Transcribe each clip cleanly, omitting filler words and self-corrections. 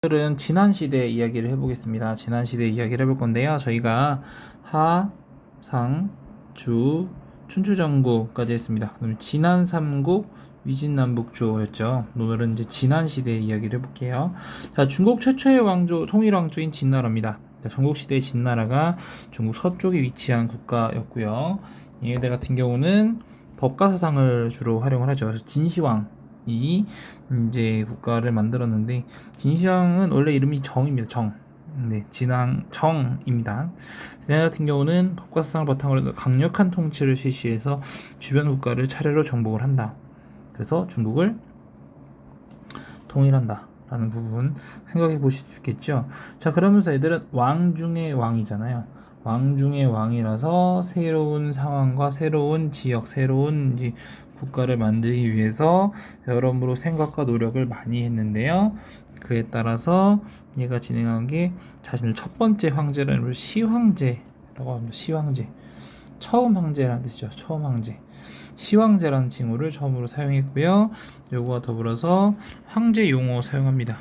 오늘은 지난 시대 이야기를 해보겠습니다. 지난 시대 이야기를 해볼 건데요. 저희가 하, 상, 주, 춘추전국까지 했습니다. 그럼 지난 삼국, 위진남북조였죠. 오늘은 이제 지난 시대 이야기를 해볼게요. 자, 중국 최초의 왕조, 통일왕조인 진나라입니다. 자, 전국시대의 진나라가 중국 서쪽에 위치한 국가였고요. 얘네들 같은 경우는 법가사상을 주로 활용을 하죠. 그래서 진시황 이 이제 국가를 만들었는데, 진시황은 원래 이름이 정입니다. 정. 네, 정입니다. 얘 같은 경우는 법과사상을 바탕으로 해서 강력한 통치를 실시해서 주변 국가를 차례로 정복을 한다. 그래서 중국을 통일한다 라는 부분 생각해 보실 수 있겠죠. 자, 그러면서 애들은 왕 중의 왕이잖아요. 왕 중의 왕이라서 새로운 상황과 새로운 지역, 새로운 이제 국가를 만들기 위해서 여러모로 생각과 노력을 많이 했는데요. 그에 따라서 얘가 진행한 게 자신을 첫 번째 황제라는 시황제라고 합니다. 시황제. 처음 황제라는 뜻이죠. 처음 황제. 시황제라는 칭호를 처음으로 사용했고요. 요거와 더불어서 황제 용어 사용합니다.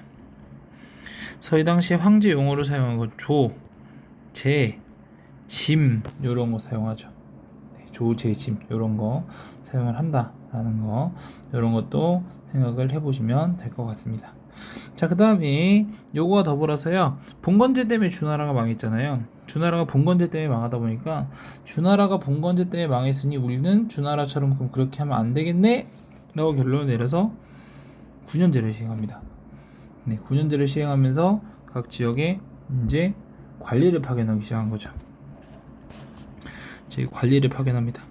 저희 당시에 황제 용어를 사용한 건 조, 제, 짐 요런 거 사용하죠. 조, 제, 짐 요런 거 사용을 한다라는 거, 요런 것도 생각을 해보시면 될 것 같습니다. 자, 그 다음에 요거와 더불어서요, 봉건제 때문에 주나라가 망했잖아요. 주나라가 봉건제 때문에 망하다 보니까, 주나라가 봉건제 때문에 망했으니 우리는 주나라처럼 그럼 그렇게 하면 안 되겠네 라고 결론을 내려서 9년제를 시행합니다. 네, 9년제를 시행하면서 각 지역에 이제 관리를 파견하기 시작한 거죠. 제 관리를 파견합니다.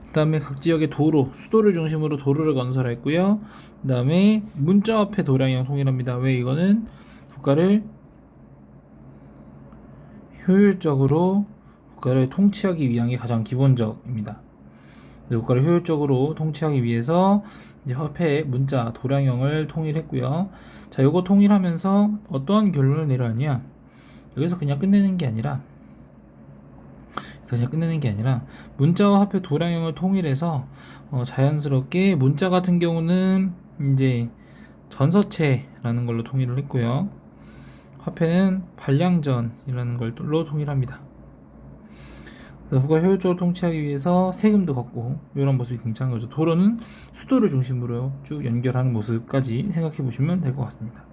그 다음에 각 지역의 도로, 수도를 중심으로 도로를 건설했고요. 그 다음에 문자화폐 도량형 통일합니다. 왜? 이거는 국가를 효율적으로 국가를 통치하기 위한 게 가장 기본적입니다. 국가를 효율적으로 통치하기 위해서 이제 화폐, 문자, 도량형을 통일했고요. 자, 요거 통일하면서 어떠한 결론을 내려왔냐? 여기서 그냥 끝내는 게 아니라 문자와 화폐 도량형을 통일해서 자연스럽게 문자 같은 경우는 이제 전서체라는 걸로 통일을 했고요. 화폐는 반량전이라는 걸로 통일합니다. 국가 효율적으로 통치하기 위해서 세금도 걷고 이런 모습이 등장한 거죠. 도로는 수도를 중심으로 쭉 연결하는 모습까지 생각해 보시면 될 것 같습니다.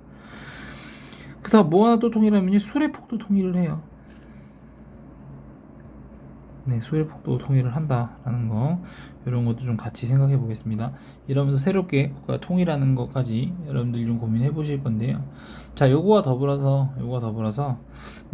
그 다음 뭐 하나 또 통일하면 수레폭도 통일을 해요. 네, 수일폭도 통일을 한다라는 거, 이런 것도 좀 같이 생각해 보겠습니다. 이러면서 새롭게 국가 통일하는 것까지 여러분들이 좀 고민해 보실 건데요. 자, 요거와 더불어서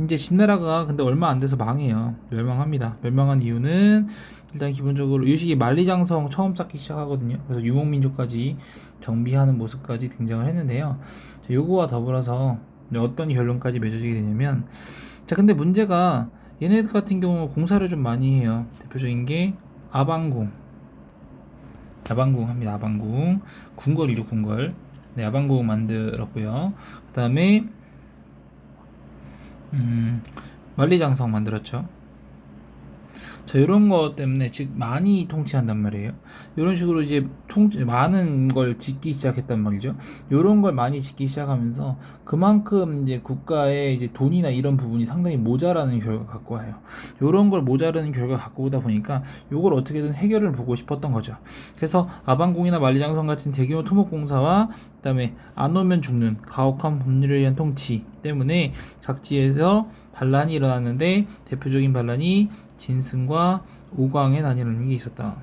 이제 진나라가 근데 얼마 안 돼서 망해요. 멸망합니다. 멸망한 이유는 일단 기본적으로 유식이 만리장성 처음 쌓기 시작하거든요. 그래서 유목민족까지 정비하는 모습까지 등장을 했는데요. 자, 요거와 더불어서 어떤 결론까지 맺어지게 되냐면, 자, 근데 문제가 얘네들 같은 경우 공사를 좀 많이 해요. 대표적인 게 아방궁 합니다. 아방궁 궁궐이죠. 궁궐. 네, 아방궁 만들었고요. 그 다음에 만리장성 만들었죠. 자, 이런 것 때문에 즉 많이 통치한단 말이에요. 이런 식으로 이제 많은 걸 짓기 시작했단 말이죠. 이런 걸 많이 짓기 시작하면서 그만큼 이제 국가의 이제 돈이나 이런 부분이 상당히 모자라는 결과 갖고 와요. 이런 걸 모자라는 결과 갖고 오다 보니까 이걸 어떻게든 해결을 보고 싶었던 거죠. 그래서 아방궁이나 만리장성 같은 대규모 토목공사와 그다음에 안 오면 죽는 가혹한 법률에 의한 통치 때문에 각지에서 반란이 일어났는데, 대표적인 반란이 진승과 오광의 난이라는 게 있었다.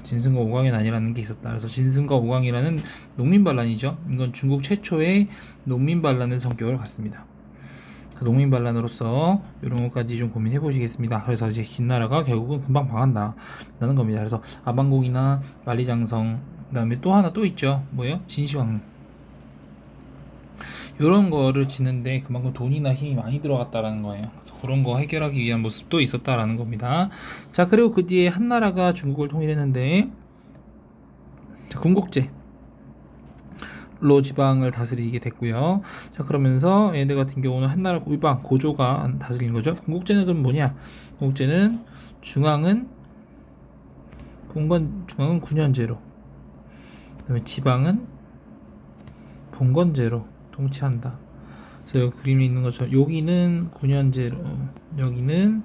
진승과 오광의 난이라는 게 있었다. 그래서 진승과 오광이라는 농민반란이죠. 이건 중국 최초의 농민반란의 성격을 갖습니다. 농민반란으로서 이런 것까지 좀 고민해 보시겠습니다. 그래서 이제 진나라가 결국은 금방 망한다라는 겁니다. 그래서 아방궁이나 만리장성, 그다음에 또 하나 또 있죠. 뭐예요? 진시황. 이런 거를 짓는데 그만큼 돈이나 힘이 많이 들어갔다라는 거예요. 그래서 그런 거 해결하기 위한 모습도 있었다라는 겁니다. 자, 그리고 그 뒤에 한나라가 중국을 통일했는데, 자, 군국제로 지방을 다스리게 됐고요. 자, 그러면서 얘들 같은 경우는 한나라 골방 고조가 다스린 거죠. 군국제는 그럼 뭐냐? 군국제는 중앙은 9년제로, 그다음에 지방은 봉건제로 통치한다. 그래서 여기 그림에 있는 것처럼 여기는 9년제로, 여기는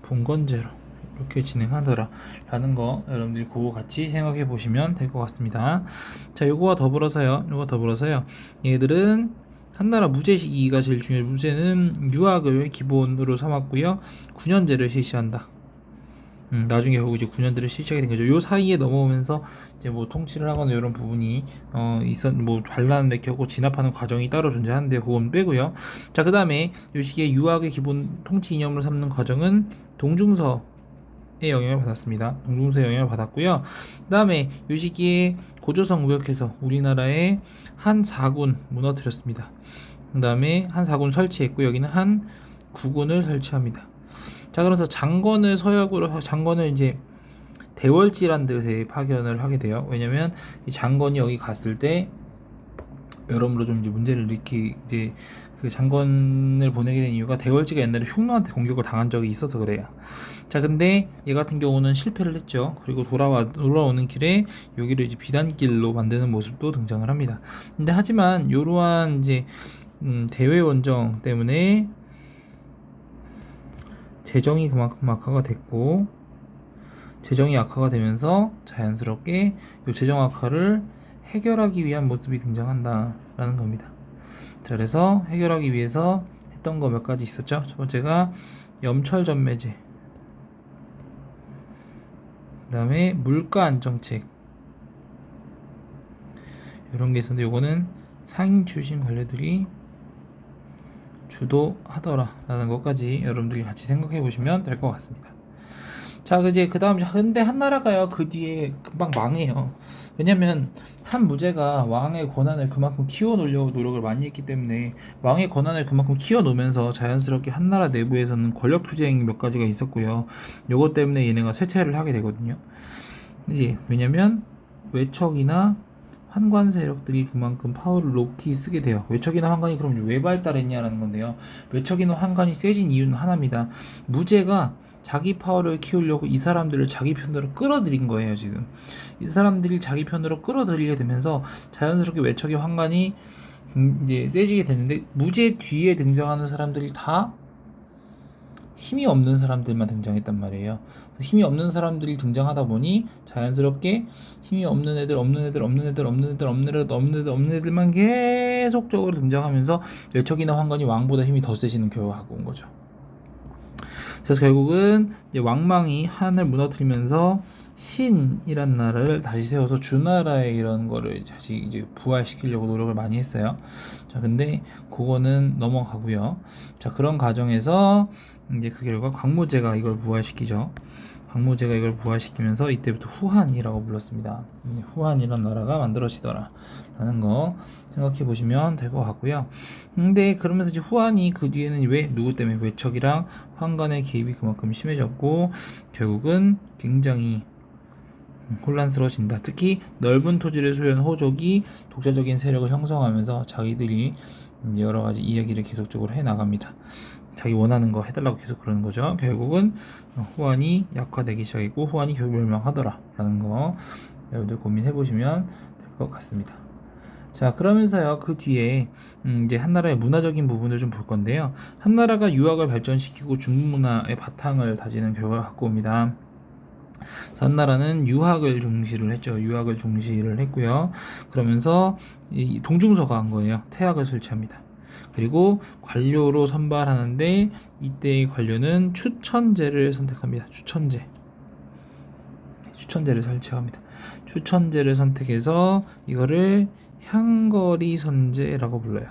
봉건제로 이렇게 진행하더라 라는 거 여러분들이 그거 같이 생각해 보시면 될 것 같습니다. 자, 요거와 더불어서요, 얘들은 한나라 무제 시기가 제일 중요해요. 무제는 유학을 기본으로 삼았고요, 9년제를 실시한다. 나중에 결국 이제 9년제를 실시하게 된 거죠. 요 사이에 넘어오면서 이제 뭐 통치를 하거나 이런 부분이 뭐 반란을 겪고 진압하는 과정이 따로 존재하는데 그건 빼고요. 자, 그 다음에 요 시기에 유학의 기본 통치 이념으로 삼는 과정은 동중서의 영향을 받았습니다. 동중서의 영향을 받았고요. 그 다음에 요 시기에 고조선 무역해서 우리나라의 한 4군 무너뜨렸습니다. 그 다음에 한 4군 설치했고 여기는 한 9군을 설치합니다. 자, 그래서 장건을 이제 대월지란 데에 파견을 하게 돼요. 왜냐면 이 장건이 여기 갔을 때 여러모로 좀 이제 문제를 일으키 이제 그 장건을 보내게 된 이유가 대월지가 옛날에 흉노한테 공격을 당한 적이 있어서 그래요. 자, 근데 얘 같은 경우는 실패를 했죠. 그리고 돌아오는 길에 여기를 이제 비단길로 만드는 모습도 등장을 합니다. 근데 하지만 이러한 이제 대외 원정 때문에 재정이 그만큼 악화가 됐고, 재정이 악화가 되면서 자연스럽게 이 재정 악화를 해결하기 위한 모습이 등장한다 라는 겁니다. 자, 그래서 해결하기 위해서 했던 거 몇 가지 있었죠. 첫 번째가 염철전매제, 그 다음에 물가 안정책, 이런 게 있었는데 요거는 상인 출신 관료들이 주도하더라 라는 것까지 여러분들이 같이 생각해 보시면 될 것 같습니다. 자, 이제 그 다음, 근데 한나라가요 그 뒤에 금방 망해요. 왜냐면 한 무제가 왕의 권한을 그만큼 키워놓으려고 노력을 많이 했기 때문에, 왕의 권한을 그만큼 키워놓으면서 자연스럽게 한나라 내부에서는 권력 투쟁 몇 가지가 있었고요. 요것 때문에 얘네가 쇠퇴를 하게 되거든요. 이제 왜냐면 외척이나 환관 세력들이 그만큼 파워를 높이 쓰게 돼요. 외척이나 환관이 그럼 왜 발달했냐라는 건데요. 외척이나 환관이 세진 이유는 하나입니다. 무제가 자기 파워를 키우려고 이 사람들을 자기 편으로 끌어들인 거예요. 지금 이 사람들이 자기 편으로 끌어들이게 되면서 자연스럽게 외척의 환관이 이제 세지게 됐는데, 무제 뒤에 등장하는 사람들이 다 힘이 없는 사람들만 등장했단 말이에요. 힘이 없는 사람들이 등장하다 보니 자연스럽게 힘이 없는 애들만 계속적으로 등장하면서 외척이나 환관이 왕보다 힘이 더 세지는 결과가 갖고 온 거죠. 그래서 결국은 이제 왕망이 한을 무너뜨리면서 신이란 나라를 다시 세워서 주나라의 이런 거를 다시 이제 부활시키려고 노력을 많이 했어요. 자, 근데 그거는 넘어가고요. 자, 그런 과정에서 이제 그 결과 광무제가 이걸 부활시키죠. 광무제가 이걸 부활시키면서 이때부터 후한이라고 불렀습니다. 후한이란 나라가 만들어지더라 라는 거 생각해 보시면 될 것 같고요. 근데 그러면서 이제 후한이 그 뒤에는 왜 누구 때문에 외척이랑 환관의 개입이 그만큼 심해졌고 결국은 굉장히 혼란스러워진다. 특히 넓은 토지를 소유한 호족이 독자적인 세력을 형성하면서 자기들이 여러 가지 이야기를 계속적으로 해 나갑니다. 자기 원하는 거 해달라고 계속 그러는 거죠. 결국은 후한이 약화되기 시작했고 후한이 결국 멸망하더라 라는 거 여러분들 고민해 보시면 될 것 같습니다. 자, 그러면서요 그 뒤에 이제 한나라의 문화적인 부분을 좀 볼 건데요. 한나라가 유학을 발전시키고 중국 문화의 바탕을 다지는 결과를 갖고 옵니다. 한나라는 유학을 중시를 했죠. 유학을 중시를 했고요. 그러면서 이 동중서가 한 거예요. 태학을 설치합니다. 그리고 관료로 선발하는데 이때의 관료는 추천제를 선택합니다. 추천제를 설치합니다. 추천제를 선택해서 이거를 향거리 선제라고 불러요.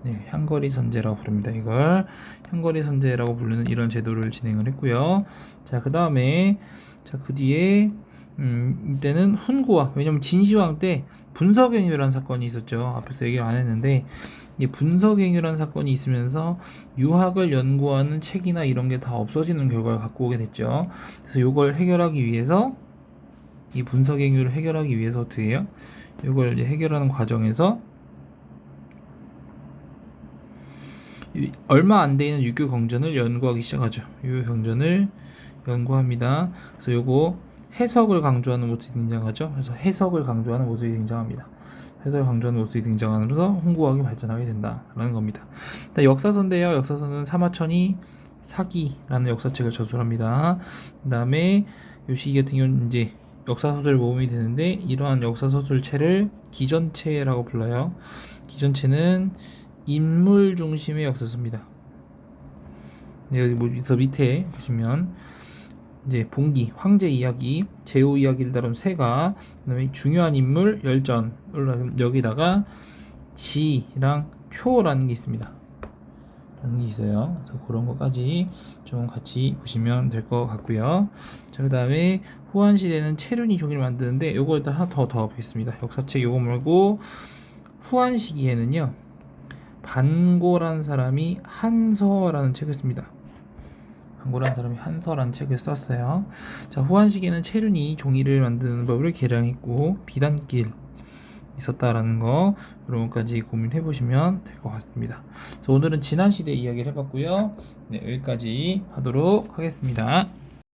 네, 향거리 선제라고 부릅니다. 이걸 향거리 선제라고 부르는 이런 제도를 진행을 했고요. 자, 그 다음에 그 뒤에 이때는 훈구와, 왜냐면 진시황 때 분서갱유라는 사건이 있었죠. 앞에서 얘기를 안 했는데 이 분서갱유라는 사건이 있으면서 유학을 연구하는 책이나 이런 게 다 없어지는 결과를 갖고 오게 됐죠. 그래서 이걸 해결하기 위해서, 이 분서갱유를 해결하기 위해서 어떻게 해요? 이걸 이제 해결하는 과정에서 얼마 안 되는 유교 경전을 연구하기 시작하죠. 유교 경전을 연구합니다. 그래서 요거 해석을 강조하는 모습이 등장하죠. 그래서 해석을 강조하는 모습이 등장합니다. 해설 강조하는 모습이 등장하면서 홍보학이 발전하게 된다라는 겁니다. 역사서인데요. 역사서는 사마천이 사기라는 역사책을 저술합니다. 그 다음에 요 시기 같은 경우는 이제 역사소설 모음이 되는데 이러한 역사소설체를 기전체라고 불러요. 기전체는 인물 중심의 역사서입니다. 여기 밑에 보시면 이제 봉기, 황제 이야기, 제후 이야기를 다룬 세가, 그다음에 중요한 인물, 열전, 여기다가 지랑 표라는 게 있습니다. 라는 게 있어요. 그래서 그런 것까지 좀 같이 보시면 될 것 같고요. 자, 그다음에 후한 시대는 체륜이 종이를 만드는데 요거에다 하나 더 보겠습니다. 역사책 요거 말고 후한 시기에는요. 반고라는 사람이 한서라는 책을 씁니다. 반고라는 사람이 한서라는 책을 썼어요. 자, 후한 시기에는 체륜이 종이를 만드는 법을 개량했고 비단길 있었다라는 거, 이런 것까지 고민해 보시면 될 것 같습니다. 오늘은 지난 시대 이야기를 해봤고요. 네, 여기까지 하도록 하겠습니다.